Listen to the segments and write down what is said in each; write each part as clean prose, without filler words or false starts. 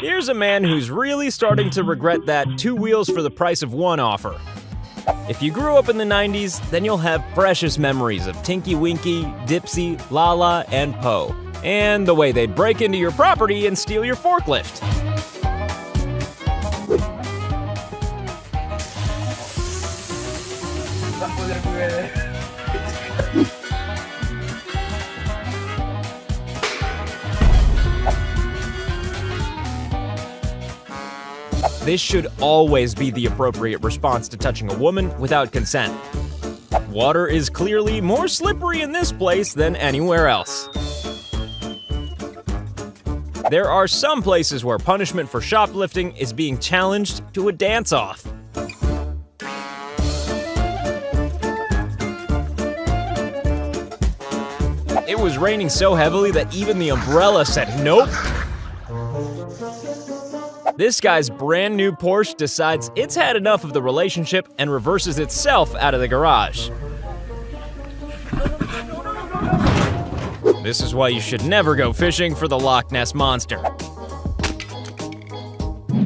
Here's a man who's really starting to regret that 2 wheels for the price of 1 offer. If you grew up in the 90s, then you'll have precious memories of Tinky Winky, Dipsy, Lala, and Po, and the way they'd break into your property and steal your forklift. This should always be the appropriate response to touching a woman without consent. Water is clearly more slippery in this place than anywhere else. There are some places where punishment for shoplifting is being challenged to a dance-off. It was raining so heavily that even the umbrella said nope. This guy's brand new Porsche decides it's had enough of the relationship and reverses itself out of the garage. This is why you should never go fishing for the Loch Ness Monster.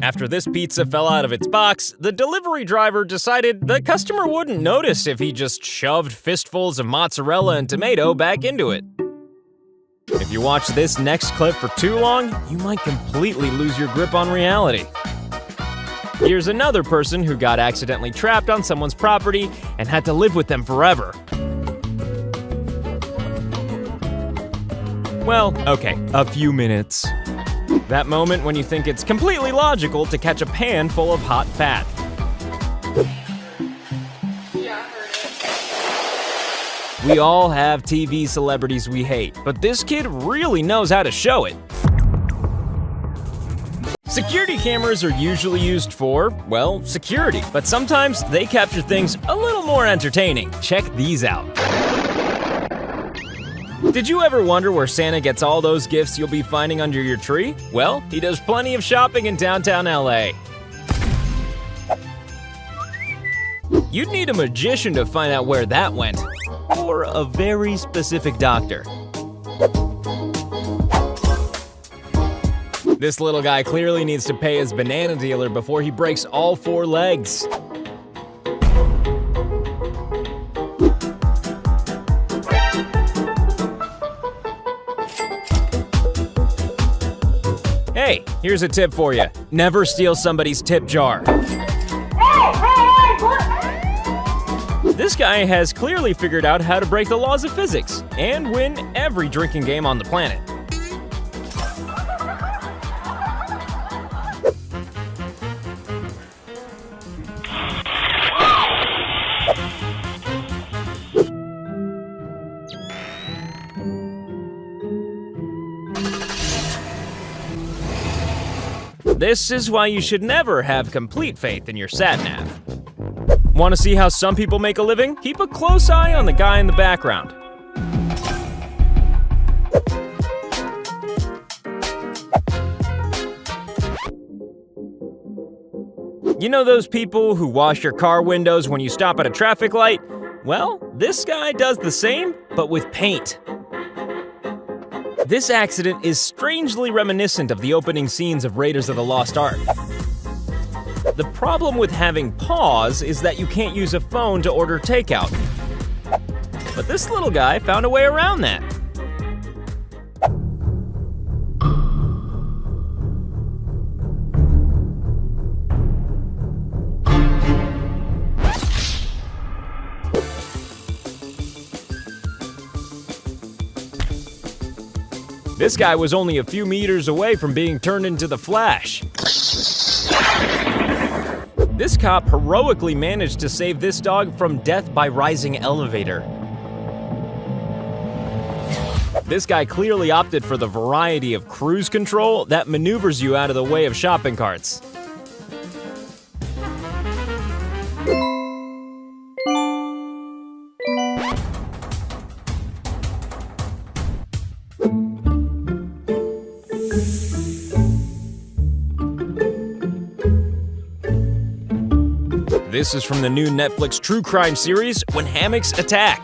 After this pizza fell out of its box, the delivery driver decided the customer wouldn't notice if he just shoved fistfuls of mozzarella and tomato back into it. If you watch this next clip for too long, you might completely lose your grip on reality. Here's another person who got accidentally trapped on someone's property and had to live with them forever. Well, okay, a few minutes. That moment when you think it's completely logical to catch a pan full of hot fat. We all have TV celebrities we hate, but this kid really knows how to show it. Security cameras are usually used for, well, security, but sometimes they capture things a little more entertaining. Check these out. Did you ever wonder where Santa gets all those gifts you'll be finding under your tree? Well, he does plenty of shopping in downtown LA. You'd need a magician to find out where that went. Or a very specific doctor. This little guy clearly needs to pay his banana dealer before he breaks all 4 legs. Hey, here's a tip for you. Never steal somebody's tip jar. This guy has clearly figured out how to break the laws of physics and win every drinking game on the planet. This is why you should never have complete faith in your sat-nav. Want to see how some people make a living? Keep a close eye on the guy in the background. You know those people who wash your car windows when you stop at a traffic light? Well, this guy does the same, but with paint. This accident is strangely reminiscent of the opening scenes of Raiders of the Lost Ark. The problem with having paws is that you can't use a phone to order takeout. But this little guy found a way around that. This guy was only a few meters away from being turned into the Flash. This cop heroically managed to save this dog from death by rising elevator. This guy clearly opted for the variety of cruise control that maneuvers you out of the way of shopping carts. This is from the new Netflix true crime series, When Hammocks Attack.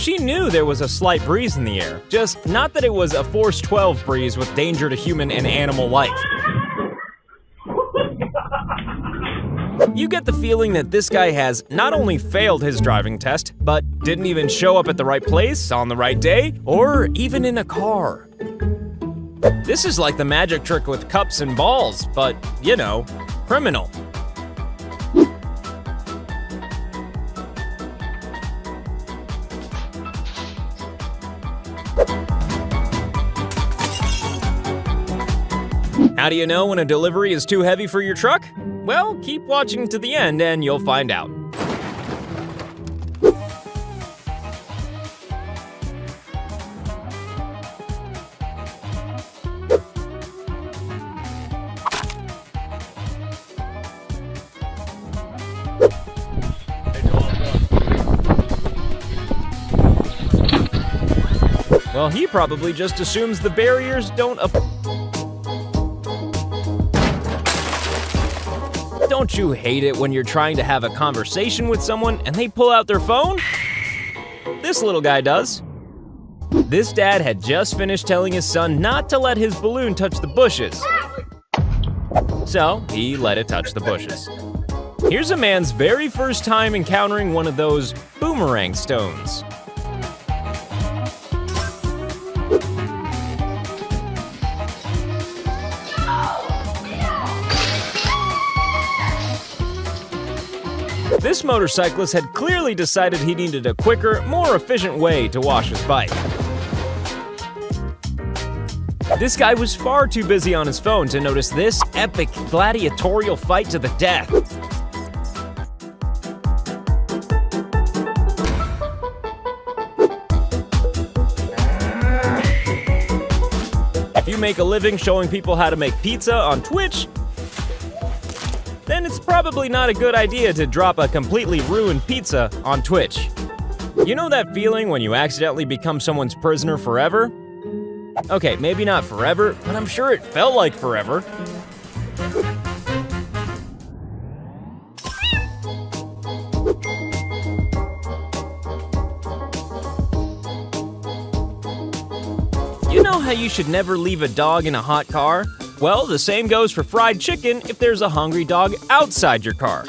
She knew there was a slight breeze in the air, just not that it was a force 12 breeze with danger to human and animal life. You get the feeling that this guy has not only failed his driving test, but didn't even show up at the right place on the right day, or even in a car. This is like the magic trick with cups and balls, but, you know, criminal. How do you know when a delivery is too heavy for your truck? Well, keep watching to the end and you'll find out. Well, he probably just assumes the barriers don't apply. Don't you hate it when you're trying to have a conversation with someone and they pull out their phone? This little guy does. This dad had just finished telling his son not to let his balloon touch the bushes. So he let it touch the bushes. Here's a man's very first time encountering one of those boomerang stones. This motorcyclist had clearly decided he needed a quicker, more efficient way to wash his bike. This guy was far too busy on his phone to notice this epic gladiatorial fight to the death. If you make a living showing people how to make pizza on Twitch, then it's probably not a good idea to drop a completely ruined pizza on Twitch. You know that feeling when you accidentally become someone's prisoner forever? Okay, maybe not forever, but I'm sure it felt like forever. You know how you should never leave a dog in a hot car? Well, the same goes for fried chicken if there's a hungry dog outside your car.